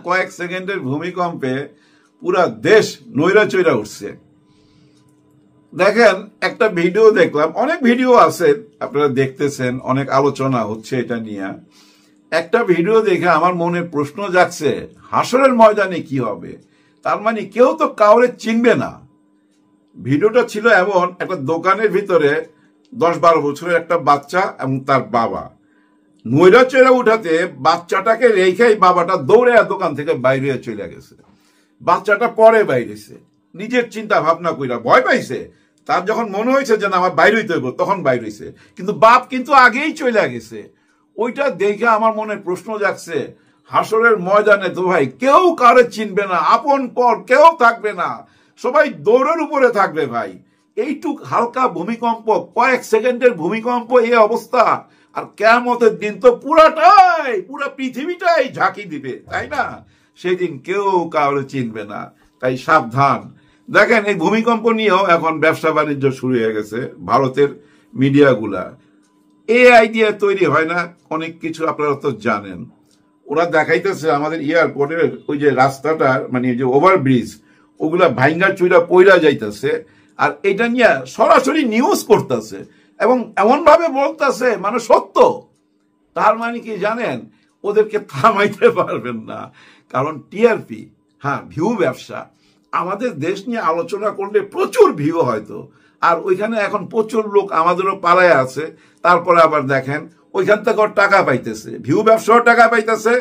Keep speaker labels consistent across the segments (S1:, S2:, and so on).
S1: কয়েক সেকেন্ডের ভূমিকম্পে পুরা দেশ নৈরাচৈরা উঠছে। দেখেন, একটা ভিডিও দেখলাম, অনেক ভিডিও আছে আপনারা দেখতেছেন, অনেক আলোচনা হচ্ছে এটা নিয়ে। একটা ভিডিও দেখে আমার মনে প্রশ্ন জাগছে, হাসরের ময়দানে কি হবে? তার মানে কেউ তো কাউরে চিনবে না। ভিডিওটা ছিল এমন, একটা দোকানের ভিতরে 10-12 বছরের একটা বাচ্চা এবং তার বাবা নৈরাচৈরা উঠাতে বাচ্চাটাকে রেখেই বাবাটা দৌড়ে দোকান থেকে বাইরে চলে গেছে। বাচ্চাটা পরে বাইরেছে, নিজের চিন্তা ভাবনা কইরা ভয় পাইছে। তার যখন মনে হয়েছে যে না আমার বাইরে হইতে হইব, তখন বাইরে হইছে, কিন্তু বাপ কিন্তু আগেই চলে গেছে। ওইটা দেখে আমার মনে প্রশ্ন জাগছে, হাসরের ময়দানে তো ভাই কেউ কারে চিনবে না, আপন পর কেউ থাকবে না, সবাই দৌড়ের উপরে থাকবে ভাই। এইটুক হালকা ভূমিকম্প, কয়েক সেকেন্ডের ভূমিকম্প, এই অবস্থা। আর কিয়ামতের দিন তো পুরা পৃথিবীটাই ঝাঁকি দিবে, তাই না? সেদিন কেউ কাউরে চিনবে না, তাই সাবধান। দেখেন, এই ভূমিকম্প নিয়েও এখন ব্যবসা বাণিজ্য শুরু হয়ে গেছে ভারতের মিডিয়াগুলা। এআই দিয়ে তৈরি হয় না অনেক কিছু, আপনারা তো জানেন। ওরা দেখাইতেছে আমাদের এয়ারপোর্টের ওই যে রাস্তাটার, মানে যে ওভারব্রিজ, ওগুলা ভাঙ্গা চুইরা পইরা যাইতেছে, আর এটা নিয়ে সরাসরি নিউজ করতেছে এবং এমন ভাবে বলতেছে মানে সত্য। তার মানে কি জানেন, ওদেরকে থামাইতে পারবেন না, কারণ টিআরপি, হ্যাঁ, ভিউ ব্যবসা। আমাদের দেশ নিয়ে আলোচনা করলে প্রচুর ভিউ হয়তো, আর ওইখানে এখন প্রচুর লোক আমাদেরও পালায় আছে। তারপরে আবার দেখেন ওইখান থেকে টাকা পাইতেছে, ভিউ ব্যবসাও টাকা পাইতেছে,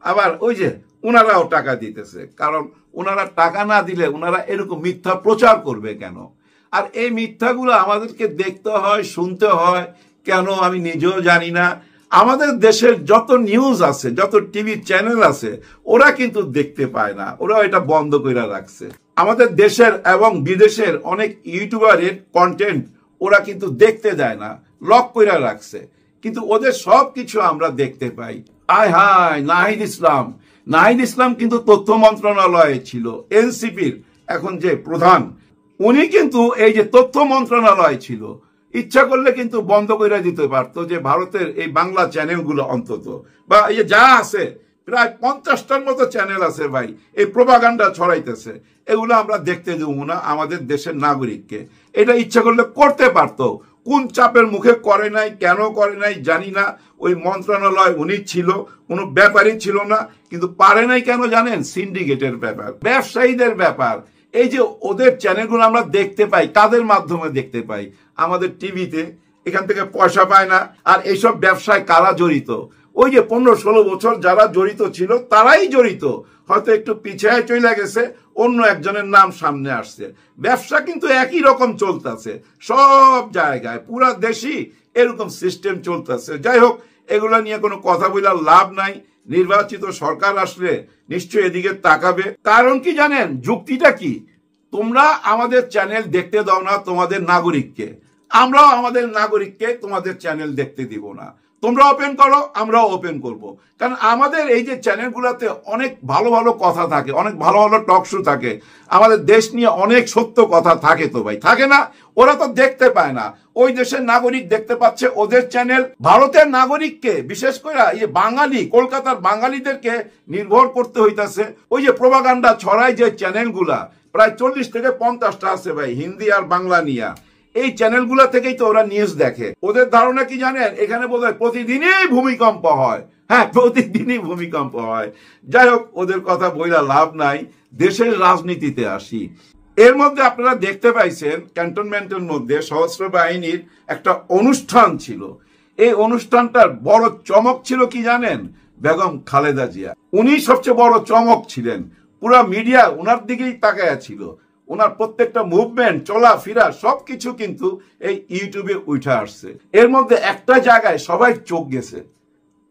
S1: আবার ওই যে ওনারাও টাকা দিতেছে। কারণ ওনারা টাকা না দিলে ওনারা এরকম মিথ্যা প্রচার করবে কেন? আর এই মিথ্যাগুলো আমাদেরকে দেখতে হয়, শুনতে হয় কেন আমি নিজেও জানি না। আমাদের দেশের যত নিউজ আছে, যত টিভি চ্যানেল আছে, ওরা কিন্তু দেখতে পায় না, ওরা এটা বন্ধ করে রাখছে। আমাদের দেশের এবং বিদেশের অনেক ইউটিউবারের কন্টেন্ট ওরা কিন্তু দেখতে দেয় না, লক করে রাখছে, কিন্তু ওদের সব কিছু আমরা দেখতে পাই। আয় হায়, নাহিদ ইসলাম কিন্তু তথ্য মন্ত্রণালয়ে ছিল, এনসিপির এখন যে প্রধান, উনি কিন্তু এই যে তথ্য মন্ত্রণালয় ছিল, ইচ্ছা করলে কিন্তু বন্ধ করে দিতে পারতো যে ভারতের এই বাংলা চ্যানেলগুলো অন্তত, বা এই যে যা আছে প্রায় 50টার মতো চ্যানেল আছে ভাই, এই প্রোপাগান্ডা ছড়াইতেছে, এগুলো আমরা দেখতে দেবো না আমাদের দেশের নাগরিককে। এটা ইচ্ছা করলে করতে পারতো, কোন চাপের মুখে করে নাই, কেন করে নাই জানি না। ওই মন্ত্রণালয় উনি ছিল, কোনো ব্যাপারই ছিল না, কিন্তু পারে নাই কেন জানেন? সিন্ডিকেটের ব্যাপার, ব্যবসায়ীদের ব্যাপার। এই যে ওদের চ্যানেলগুলো আমরা দেখতে পাই, কাদের মাধ্যমে দেখতে পাই? আমাদের টিভিতে, এখান থেকে পয়সা পায় না। আর এইসব ব্যবসায় কারা জড়িত? ওই যে 15-16 বছর যারা জড়িত ছিল তারাই জড়িত, হয়তো একটু পিছিয়ে চলে গেছে, অন্য একজনের নাম সামনে আসছে। ব্যবসা কিন্তু একই রকম চলতেছে সব জায়গায়, পুরা দেশই এরকম সিস্টেম চলতেছে। যাই হোক, এগুলা নিয়ে কোনো কথা বলার লাভ নাই। নির্বাচিত সরকার আসলে নিশ্চয়ই এদিকে তাকাবে। কারণ কি জানেন, যুক্তিটা কি? তোমরা আমাদের চ্যানেল দেখতে দাও না তোমাদের নাগরিককে, আমরাও আমাদের নাগরিককে তোমাদের চ্যানেল দেখতে দিব না। তোমরা ওপেন করো, আমরাও ওপেন করব। কারণ আমাদের এই যে চ্যানেলগুলোতে অনেক ভালো ভালো কথা থাকে, অনেক ভালো ভালো টক শো থাকে, আমাদের দেশ নিয়ে অনেক সত্য কথা থাকে। তো ভাই থাকে না? ওরা তো দেখতে পায় না, ওই দেশের নাগরিক দেখতে পাচ্ছে ওদের চ্যানেল। ভারতের নাগরিককে, বিশেষ করে এই বাঙালি, কলকাতার বাঙালিদেরকে নির্ভর করতে হইতাছে। ওই যে প্রোপাগান্ডা ছড়ায় যে চ্যানেলগুলা, প্রায় 40 থেকে 50টা আছে ভাই, হিন্দি আর বাংলা নিয়ে। এই চ্যানেলগুলা থেকেই তো ওরা নিউজ দেখে। ওদের ধারণা কি জানেন, এখানে বোধহয় প্রতিদিনই ভূমিকম্প হয়। হ্যাঁ, প্রতিদিনই ভূমিকম্প হয়। যাই হোক, ওদের কথা বইলা লাভ নাই। দেশের রাজনীতিতে আসি। এর মধ্যে আপনারা দেখতে পাইছেন ক্যান্টনমেন্টের মধ্যে সশস্ত্র বাহিনীর একটা অনুষ্ঠান ছিল। এই অনুষ্ঠানটার বড় চমক ছিল কি জানেন? বেগম খালেদা জিয়া, উনি সবচেয়ে বড় চমক ছিলেন। পুরা মিডিয়া ওনার দিকেই তাকায়া ছিল। ওনার প্রত্যেকটা মুভমেন্ট, চলাফেরা সবকিছু কিন্তু এই ইউটিউবে উঠে আসছে। এর মধ্যে একটা জায়গায় সবাই চোখ গেছে,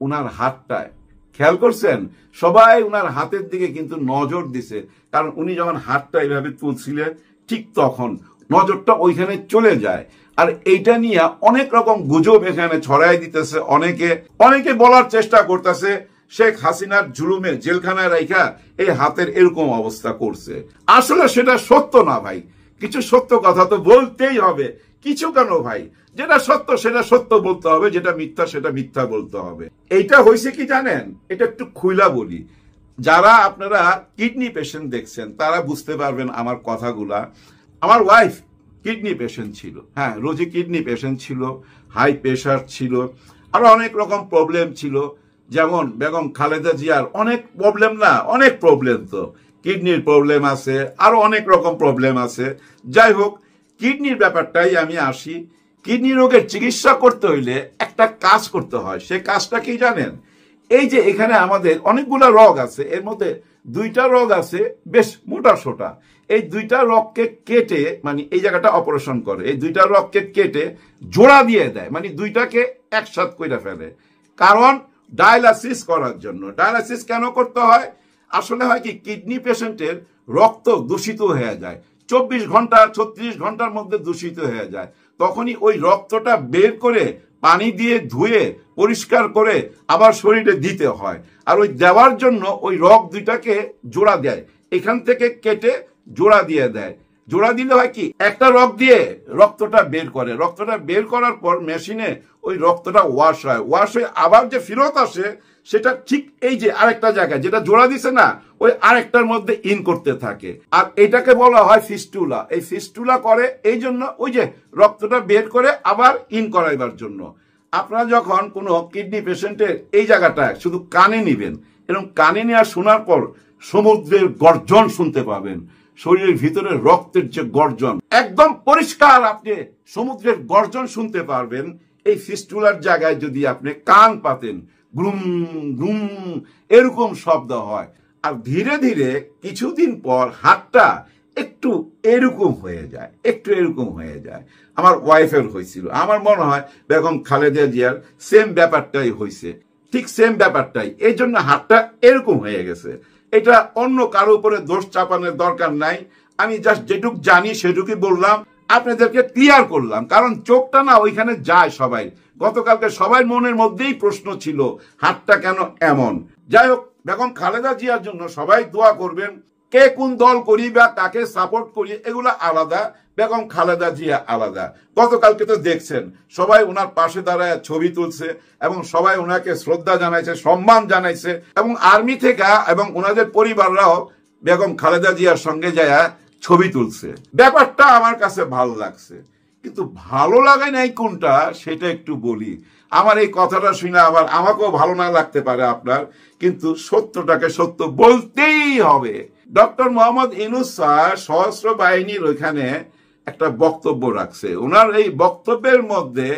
S1: ওনার হাতটায়। খেয়াল করছেন? সবাই ওনার হাতের দিকে কিন্তু নজর দিছে, কারণ উনি যখন হাতটা এইভাবে তুলছিলেন, ঠিক তখন নজরটা ওইখানে চলে যায়। আর এইটা নিয়ে অনেক রকম গুজব এখানে ছড়াই দিতেছে। অনেকে বলার চেষ্টা করতেছে শেখ হাসিনার জুলুমে জেলখানায় রাইখা এই হাতের এরকম অবস্থা করছে। আসলে সেটা সত্য না ভাই। কিছু সত্য কথা তো বলতেই হবে। কিছু কেন ভাই, যেটা সত্য সেটা সত্য বলতে হবে, যেটা মিথ্যা সেটা মিথ্যা বলতে হবে। এইটা হয়েছে কি জানেন, এটা একটু খুইলা বলি। যারা আপনারা কিডনি পেশেন্ট দেখছেন তারা বুঝতে পারবেন আমার কথাগুলা। আমার ওয়াইফ কিডনি পেশেন্ট ছিল, হ্যাঁ, রোজি কিডনি পেশেন্ট ছিল, হাই প্রেশার ছিল, আরো অনেক রকম প্রবলেম ছিল। যেমন বেগম খালেদা জিয়ার অনেক প্রবলেম, না অনেক প্রবলেম, তো কিডনির প্রবলেম আছে, আরো অনেক রকম প্রবলেম আছে। যাই হোক, কিডনির ব্যাপারটাই আমি আসি। কিডনি রোগের চিকিৎসা করতে হইলে একটা কাজ করতে হয়। সে কাজটা কি জানেন? এই যে এখানে আমাদের অনেকগুলা রোগ আছে, এর মধ্যে দুইটা রোগ আছে বেশ মোটা সোটা। এই দুইটা রগকে কেটে, মানে এই জায়গাটা অপারেশন করে, এই দুইটা রগকে কেটে জোড়া দিয়ে দেয়, মানে দুইটাকে একসাথ করে ফেলে। কারণ ডায়ালাসিস করার জন্য। ডায়ালাসিস কেন করতে হয়? আসলে হয় কি, কিডনি পেশেন্টের রক্ত দূষিত হয়ে যায়, 24 ঘন্টা 36 ঘন্টার মধ্যে দূষিত হয়ে যায়। তখনই ওই রক্তটা বের করে পানি দিয়ে ধুয়ে পরিষ্কার করে আবার শরীরে দিতে হয়। আর ওই দেওয়ার জন্য ওই রগ দুইটাকে জোড়া দেয়, এখান থেকে কেটে জোড়া দিয়ে দেয়। জোড়া দিলে হয় কি, একটা রগ দিয়ে রক্তটা বের করে, রক্তটা বের করার পর মেশিনে ওই রক্তটা ওয়াশ হয়, ওয়াশ হয়ে আবার যে ফেরত আসে সেটা ঠিক এই যে আরেকটা জায়গায় যেটা জোড়া দিছে না, ওই আরেকটার মধ্যে ইন করতে থাকে। আর এটাকে বলা হয় ফিস্টুলা। এই ফিস্টুলা করে এই জন্য ওই যে রক্তটা বের করে আবার ইন করাইবার জন্য। আপনারা যখন কোনো কিডনি পেশেন্টের এই জায়গাটা শুধু কানে নিবেন, এবং কানে নেওয়া শোনার পর সমুদ্রের গর্জন শুনতে পাবেন, শরীরের ভিতরে রক্তের যে গর্জন একদম পরিষ্কার, আপনি সমুদ্রের গর্জন শুনতে পারবেন এই ফিস্টুলার জায়গায় যদি আপনি কান পাতেন। গ্রুম গ্রুম এরকম শব্দ হয়। আর ধীরে ধীরে কিছুদিন পর হাতটা একটু এরকম হয়ে যায়, একটু এরকম হয়ে যায়। আমার ওয়াইফের হয়েছিল, আমার মনে হয় বেগম খালেদা জিয়ার সেম ব্যাপারটাই হয়েছে, ঠিক সেম ব্যাপারটাই। এই জন্য হাতটা এরকম হয়ে গেছে। এটা অন্য কারো উপরে দোষ চাপানোর দরকার নাই। আমি জাস্ট যেটুক জানি সেটুকুই বললাম, আপনাদেরকে ক্লিয়ার করলাম। কারণ চোখটা না ওইখানে যায় সবাই। গতকালকে সবাই মনের মধ্যেই প্রশ্ন ছিল হাতটা কেন এমন। যাই হোক, বেগম খালেদা জিয়ার জন্য সবাই দোয়া করবেন। কে কোন দল করি বা কাকে সাপোর্ট করি এগুলো আলাদা, বেগম খালেদা জিয়া আলাদা। গতকালকে তো দেখছেন সবাই ওনার পাশে দাঁড়ায় ছবি তুলছে এবং সবাই ওনাকে শ্রদ্ধা জানাইছে, সম্মান জানাইছে, এবং আর্মি থেকে এবং ওনাদের পরিবাররাও বেগম খালেদা জিয়ার সঙ্গে যায় ছবি তুলছে। ব্যাপারটা আমার কাছে ভালো লাগছে, কিন্তু ভালো লাগে নাই কোনটা সেটা একটু বলি। আমার এই কথাটা শুনে আবার আমাকেও ভালো না লাগতে পারে আপনার, কিন্তু সত্যটাকে সত্য বলতেই হবে। ডক্টর মোহাম্মদ ইউনূস স্যার সশস্ত্র বাহিনীর ওইখানে একটা বক্তব্য রাখছে। ওনার এই বক্তব্যের মধ্যে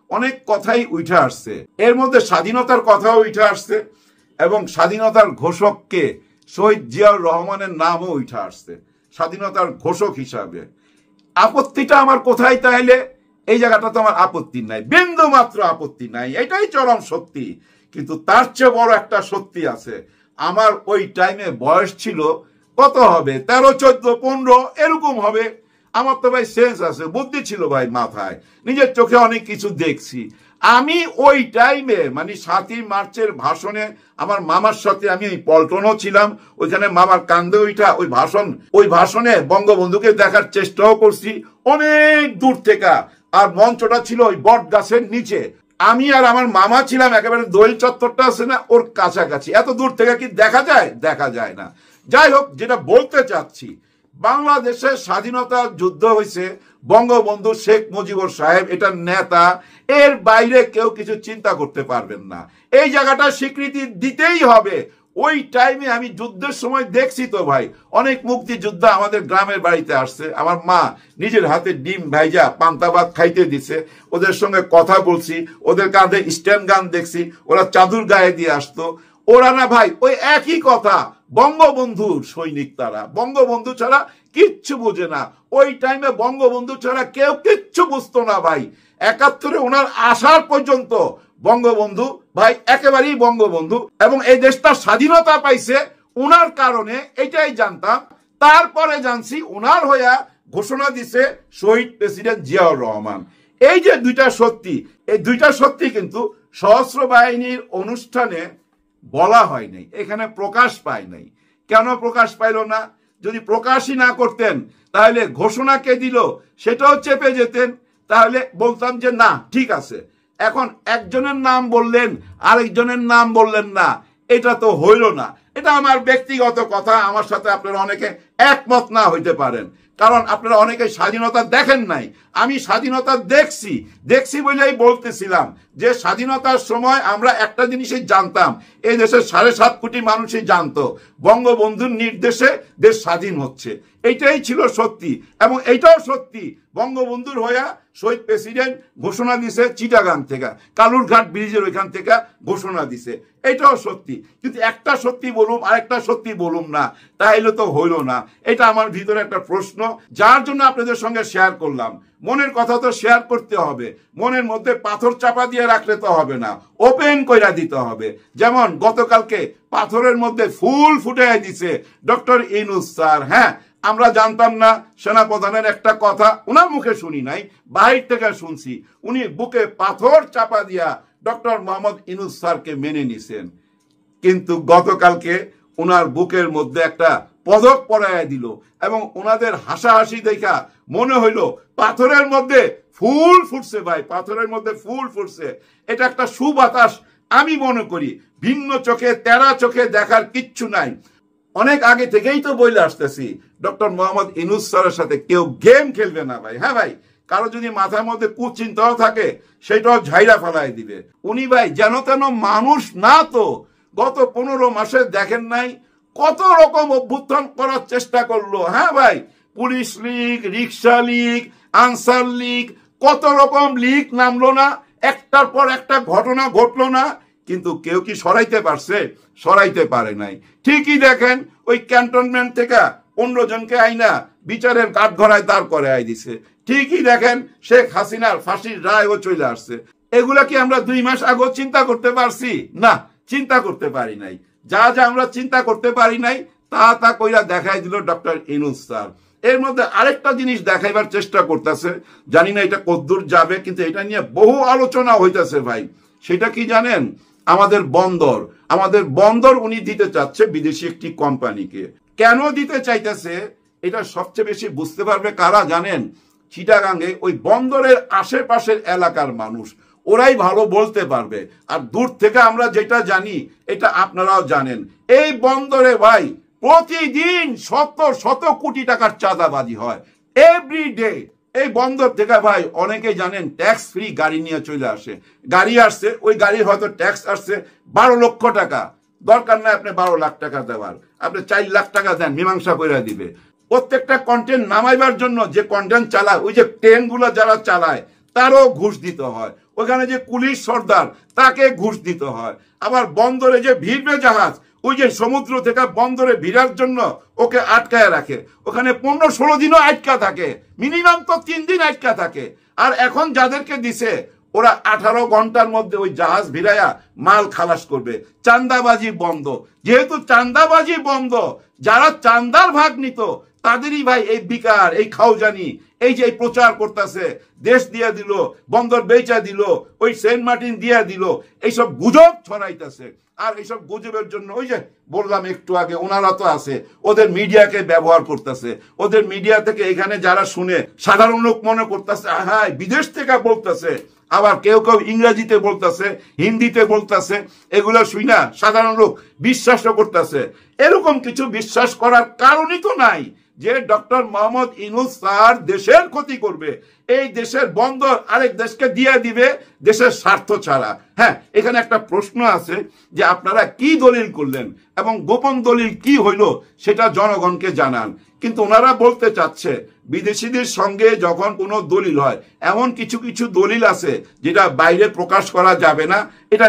S1: অনেক কথাই উঠে আসছে, এর মধ্যে স্বাধীনতার কথাও উঠে আসছে, এবং স্বাধীনতার ঘোষককে শহীদ জিয়াউর রহমানের নামও উঠে আসছে স্বাধীনতার ঘোষক হিসাবে। আপত্তিটা আমার কোথায় তাইলে? এই জায়গাটা তো আমার আপত্তি নাই, বিন্দু মাত্র আপত্তি নাই, এটাই চরম সত্যি। কিন্তু তার চেয়ে বড় একটা সত্যি আছে। আমার ওই টাইমে বয়স ছিল কত হবে, 13, 14, 15 এরকম হবে। আমার তো ভাই সেন্স আছে, বুদ্ধি ছিল ভাই মাথায়, নিজের চোখে অনেক কিছু দেখছি। আমি ওই টাইমে মানে 7ই মার্চের ভাষণে আমার মামার সাথে আমি পল্টনও ছিলাম, ওইখানে মামার কান্দে ওইটা ওই ভাষণে বঙ্গবন্ধুকে দেখার চেষ্টাও করছি অনেক দূর থেকে। আর মঞ্চটা ছিল ওই বট গাছের নিচে, আমি আর আমার মামা ছিলাম একেবারে দোয়েল চত্বরটা আছে না ওর কাছাকাছি। এত দূর থেকে কি দেখা যায়? দেখা যায় না। যাই হোক, যেটা বলতে চাচ্ছি, বাংলাদেশের স্বাধীনতার যুদ্ধ হয়েছে বঙ্গবন্ধু শেখ মুজিবুর সাহেব, এটা নেতা, এর বাইরে কেউ কিছু চিন্তা করতে পারবেন না। এই জায়গাটা স্বীকৃতি দিতেই হবে। ওই টাইমে আমি যুদ্ধের সময় দেখছি তো ভাই, অনেক মুক্তিযোদ্ধা আমাদের গ্রামের বাড়িতে আসছে, আমার মা নিজের হাতে ডিম ভাইজা পান্তা ভাত খাইতে দিছে, ওদের সঙ্গে কথা বলছি, ওদের কাঁধে স্ট্যান্ড গান দেখছি, ওরা চাদর গায়ে দিয়ে আসতো। ওরা না ভাই ওই একই কথা, বঙ্গবন্ধুর সৈনিক তারা, বঙ্গবন্ধু ছাড়া কিচ্ছু বুঝে না। ওই টাইমে বঙ্গবন্ধু ছাড়া কেউ কিচ্ছু বুঝতো না ভাই। 71-এ ওনার আসার পর্যন্ত বঙ্গবন্ধু ভাই একেবারেই বঙ্গবন্ধু, এবং এই দেশটা স্বাধীনতা পাইছে উনার কারণে, এটাই জানতাম। তারপরে জানছি উনার হইয়া ঘোষণা দিছে শহীদ প্রেসিডেন্ট জিয়াউর রহমান। এই যে দুইটা সত্যি, এই দুইটা সত্যি কিন্তু সশস্ত্র বাহিনীর অনুষ্ঠানে বলা হয় নাই, এখানে প্রকাশ পায় নাই। কেন প্রকাশ পাইল না? যদি প্রকাশই না করতেন তাহলে ঘোষণা কে দিল সেটাও চেপে যেতেন, তাহলে বলতাম যে না ঠিক আছে। এখন একজনের নাম বললেন, আরেকজনের নাম বললেন না, এটা তো হইল না। এটা আমার ব্যক্তিগত কথা, আমার সাথে আপনারা অনেকে একমত না হইতে পারেন, কারণ আপনারা অনেকে স্বাধীনতা দেখেন নাই। আমি স্বাধীনতা দেখছি বলেই বলতেছিলাম যে স্বাধীনতার সময় আমরা একটা জিনিসই জানতাম, এই দেশের 7.5 কোটি মানুষই জানতো বঙ্গবন্ধুর নির্দেশে দেশ স্বাধীন হচ্ছে। এইটাই ছিল সত্যি, এবং এইটাও সত্যি বঙ্গবন্ধুর হইয়া শহীদ প্রেসিডেন্ট ঘোষণা দিছে চিটাগাং থেকে, কালুরঘাট ব্রিজের ওইখান থেকে ঘোষণা দিছে, এটাও সত্যি। কিন্তু একটা সত্যি বলুম আর একটা সত্যি বলুম না, তাইলে তো হইল না। এটা আমার ভিতরে একটা প্রশ্ন, যার জন্য আপনাদের সঙ্গে শেয়ার করলাম। মনের কথা তো শেয়ার করতে হবে, মনের মধ্যে পাথর চাপা দিয়ে রাখলে তো হবে না, ওপেন কইরা দিতে হবে। যেমন গতকালকে পাথরের মধ্যে ফুল ফুটাই দিছে ডক্টর ইউনূস স্যার। হ্যাঁ, আমরা জানতাম না, সেনাপ্রধানের একটা কথা উনার মুখে শুনি নাই, বাহির থেকে শুনছি, উনি বুকে পাথর চাপা দিয়া ডক্টর মোহাম্মদ ইউনূস স্যারকে মেনে নিছেন। কিন্তু গতকালকে উনার বুকের মধ্যে একটা পদক পরাইয়া দিল, এবং ওনাদের হাসাহাসি দেখা মনে হইল পাথরের মধ্যে ফুল ফুটছে। ভাই, পাথরের মধ্যে ফুল ফুটছে, এটা একটা সুবাতাস আমি মনে করি। ভিন্ন চোখে, তেরা চোখে দেখার কিচ্ছু নাই। অনেক আগে থেকেই তো বলে আসতেছি, ডক্টর মোহাম্মদ ইউনূস স্যারের সাথে কেউ গেম খেলবে না ভাই। হ্যাঁ ভাই, কারো যদি মাথার মধ্যে কুচিন্তাও থাকে সেটাও ঝাইরা ফেলাই দিবে। উনি ভাই যেন তেন মানুষ না তো। গত 15 মাসে দেখেন নাই কত রকম অভ্যুত্থান করার চেষ্টা করলো। হ্যাঁ ভাই, পুলিশ লীগ, রিক্সা লীগ, আনসার লীগ, কত রকম লীগ নামলো না, একটার পর একটা ঘটনা ঘটলো না, কিন্তু কেউ কি সরাইতে পারছে? সরাইতে পারে নাই। ঠিকই দেখেন ওই ক্যান্টনমেন্ট থেকে 15 জনকে আইনা বিচারের কাঠগড়ায় দাঁড় করে আই দিছে। ঠিকই দেখেন শেখ হাসিনার ফাঁসির রায়ও চলে আসছে। এগুলা কি আমরা 2 মাস আগে চিন্তা করতে পারছি? না, চিন্তা করতে পারি নাই। যা যা আমরা চিন্তা করতে পারি নাই তা কইরা দেখাই দিল ডক্টর ইউনূস স্যার। এর মধ্যে আরেকটা জিনিস দেখাইবার চেষ্টা করতেছে, জানি না এটা কতদূর যাবে, কিন্তু এটা নিয়ে বহু আলোচনা হইতেছে ভাই। সেটা কি জানেন? আমাদের বন্দর উনি দিতে চাচ্ছে বিদেশি একটি কোম্পানিকে। কেন দিতে চাইতেছে এটা সবচেয়ে বেশি বুঝতে পারবে কারা জানেন? চিটাগাঙ্গে ওই বন্দরের আশেপাশের এলাকার মানুষ, ওরাই ভালো বলতে পারবে। আর দূর থেকে আমরা যেটা জানি এটা আপনারাও জানেন, এই বন্দরে ভাই প্রতিদিন শত কোটি টাকার চাঁদাবাজি হয় এভরিডে। এই বন্দর থেকে ভাই অনেকে জানেন ট্যাক্স ফ্রি গাড়ি নিয়ে চলে আসে। গাড়ি আসছে, ওই গাড়ির হয়তো ট্যাক্স আসছে 12 লক্ষ টাকা, দরকার নাই আপনি 12 লাখ টাকা দেওয়ার, আপনি 4 লাখ টাকা দেন, মীমাংসা করে দিবে। প্রত্যেকটা কন্টেন্ট নামাইবার জন্য যে কন্টেন্ট চালায়, ওই যে ট্রেন গুলো যারা চালায় তারও ঘুষ দিতে হয়। ওখানে যে পুলিশ সর্দার তাকে ঘুষ দিতে হয়। আবার বন্দরে যে ভিড়বে জাহাজ, ওই যে সমুদ্র থেকে বন্দরে ভিড়ার জন্য ওকে আটকায় রাখে, ওখানে 15-16 দিনও আটকা থাকে, মিনিমাম তো 3 দিন আটকা থাকে। আর এখন যাদেরকে দিছে ওরা 18 ঘন্টার মধ্যে ওই জাহাজ ভিড়াইয়া মাল খালাস করবে। চাঁদাবাজি বন্ধ। যেহেতু চাঁদাবাজি বন্ধ, যারা চাঁদার ভাগ নিত তাদেরই ভাই এই বিকার, এই খাওজানি, এই যে প্রচার করতেছে, দেশ দিয়ে দিল, বন্দর বেচা দিল, ওই সেন্ট মার্টিন দিয়ে দিল, এইসব গুজব ছড়াইতেছে। আর এইসব গুজবের জন্য ওই যে বললাম একটু আগে, ওনারা তো আছে, ওদের মিডিয়াকে ব্যবহার করতেছে। ওদের মিডিয়া থেকে এখানে যারা শুনে সাধারণ লোক মনে করতেছে হ্যাঁ বিদেশ থেকে বলতেছে, আবার কেউ কেউ ইংরেজিতে বলতেছে, হিন্দিতে বলতেছে, এগুলো শুই না সাধারণ লোক বিশ্বাসও করতেছে। এরকম কিছু বিশ্বাস করার কারণই তো নাই যে ডক্টর মোহাম্মদ ইউনূস স্যার দেশের ক্ষতি করবে, এই দেশের বন্দর আরেক দেশকে দিয়ে দিবে দেশের স্বার্থ ছাড়া। হ্যাঁ, এখানে একটা প্রশ্ন আছে যে আপনারা কি দলিল করলেন এবং গোপন দলিল কি হইল সেটা জনগণকে জানান। কিন্তু ওনারা বলতে চাচ্ছে বিদেশিদের সঙ্গে যখন কোনো দলিল হয়, এমন কিছু কিছু দলিল আছে যেটা বাইরে প্রকাশ করা যাবে না, এটা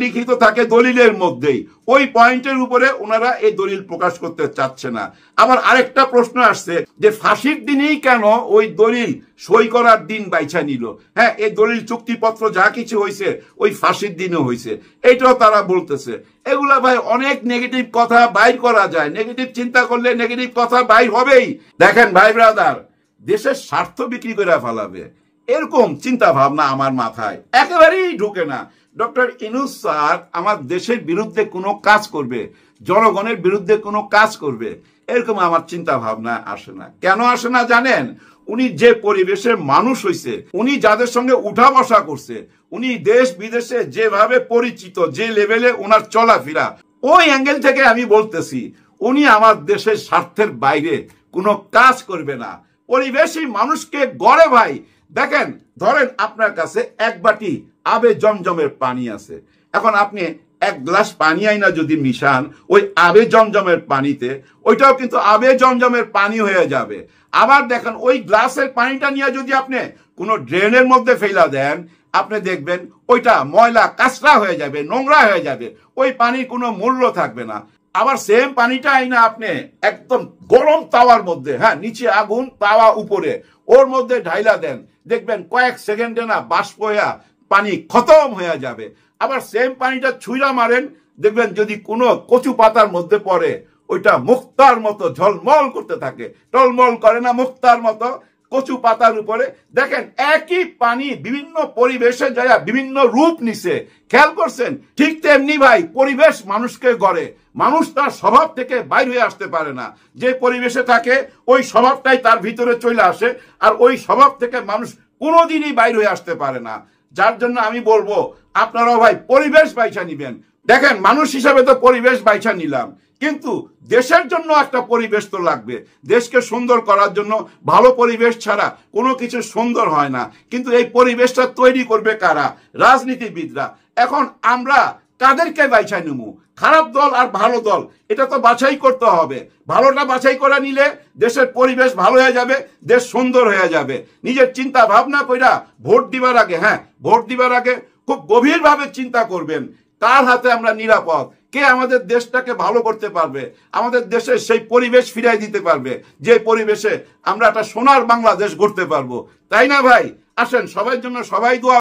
S1: লিখিত থাকে দলিলের মধ্যেই। ওই পয়েন্টের উপরে ওনারা এই দলিল প্রকাশ করতে চাচ্ছে না। আবার আরেকটা প্রশ্ন আসছে যে ফাঁসির দিনেই কেন ওই দলিল সই করার দিন বাইছা নিল? হ্যাঁ, এই দলিল চুক্তিপত্র যা কিছু হয়েছে ওই ফাঁসির দিনে হয়েছে, এইটাও তারা বলতেছে। এগুলা ভাই অনেক নেগেটিভ কথা বাইর করা যায়, নেগেটিভ চিন্তা করলে নেগেটিভ কথা বাইর হবেই। দেখেন ভাই ব্রাদার, দেশের স্বার্থ বিক্রি করে ফেলাবে এরকম চিন্তা ভাবনা আমার মাথায় একেবারেই ঢুকে না। ডক্টর ইউনূস স্যার আমার দেশের বিরুদ্ধে কোনো কাজ করবে, জনগণের বিরুদ্ধে কোনো কাজ করবে, এরকম আমার চিন্তা ভাবনা আসে না। কেন আসে না জানেন? উনি যে পরিবেশের মানুষ হইছে, উনি যাদের সঙ্গে উঠা বসা করছে, উনি দেশ বিদেশে যেভাবে পরিচিত, যে লেভেলে ওনার চলাফেরা, ওই অ্যাঙ্গেল থেকে আমি বলতেছি উনি আমার দেশের স্বার্থের বাইরে কোনো কাজ করবে না। পরিবেশই মানুষকে গড়ে ভাই। দেখেন, ধরেন আপনার কাছে এক বাটি আবে জমজমের পানি আছে, এখন আপনি এক গ্লাস পানি আইনা যদি মিশান ওই আবে জমজমের পানিতে, ওইটাও কিন্তু আবে জমজমের পানি হয়ে যাবে। আবার দেখেন ওই গ্লাসের পানিটা নিয়ে যদি আপনি কোনো ড্রেনের মধ্যে ফেলা দেন, আপনি দেখবেন ওইটা ময়লা কাঁচরা হয়ে যাবে, নোংরা হয়ে যাবে, ওই পানির কোনো মূল্য থাকবে না। আবার সেম পানিটা আইনা আপনি একদম গরম তাওয়ার মধ্যে, হ্যাঁ, নিচে আগুন, তাওয়া উপরে, ওর মধ্যে ঢাইলা দেন, দেখবেন কয়েক সেকেন্ডে না বাষ্প হইয়া পানি খতম হয়ে যাবে। আবার সেম পানিটা ছুঁড়া মারেন, দেখবেন যদি কোনো কচু পাতার মধ্যে পড়ে ওইটা মুক্তার মতো ঝলমল করতে থাকে, টলমল করে না মুক্তার মতো কচু পাতার উপরে। দেখেন একই পানি বিভিন্ন পরিবেশে যায় বিভিন্ন রূপ নিছে, খেয়াল করছেন? ঠিক তেমনি ভাই পরিবেশ মানুষকে গড়ে, মানুষ তার স্বভাব থেকে বাইর হয়ে আসতে পারে না। যে পরিবেশে থাকে ওই স্বভাবটাই তার ভিতরে চলে আসে, আর ওই স্বভাব থেকে মানুষ কোনোদিনই বাইর হয়ে আসতে পারে না। যার জন্য আমি বলবো আপনারাও ভাই পরিবেশ বাইছা নিবেন। দেখেন, মানুষ হিসাবে তো পরিবেশ বাইছা নিলাম, কিন্তু দেশের জন্য একটা পরিবেশ তো লাগবে। দেশকে সুন্দর করার জন্য ভালো পরিবেশ ছাড়া কোনো কিছু সুন্দর হয় না। কিন্তু এই পরিবেশটা তৈরি করবে কারা? রাজনীতিবিদরা। এখন আমরা কাদেরকে বাইছা নেব? খারাপ দল আর ভালো দল, এটা তো বাছাই করতে হবে। ভালোটা বাছাই করে নিলে দেশের পরিবেশ ভালো হয়ে যাবে, দেশ সুন্দর হয়ে যাবে। নিজের চিন্তা ভাবনা কইরা ভোট দিবার আগে, হ্যাঁ, ভোট দিবার আগে খুব গভীরভাবে চিন্তা করবেন কার হাতে আমরা নিরাপদ, কে আমাদের দেশটাকে ভালো করতে পারবে, আমাদের দেশে সেই পরিবেশ ফিরাই দিতে পারবে যে পরিবেশে আমরা একটা সোনার বাংলাদেশ গড়তে পারবো। তাই না ভাই? আসেন, সবার জন্য সবাই দোয়া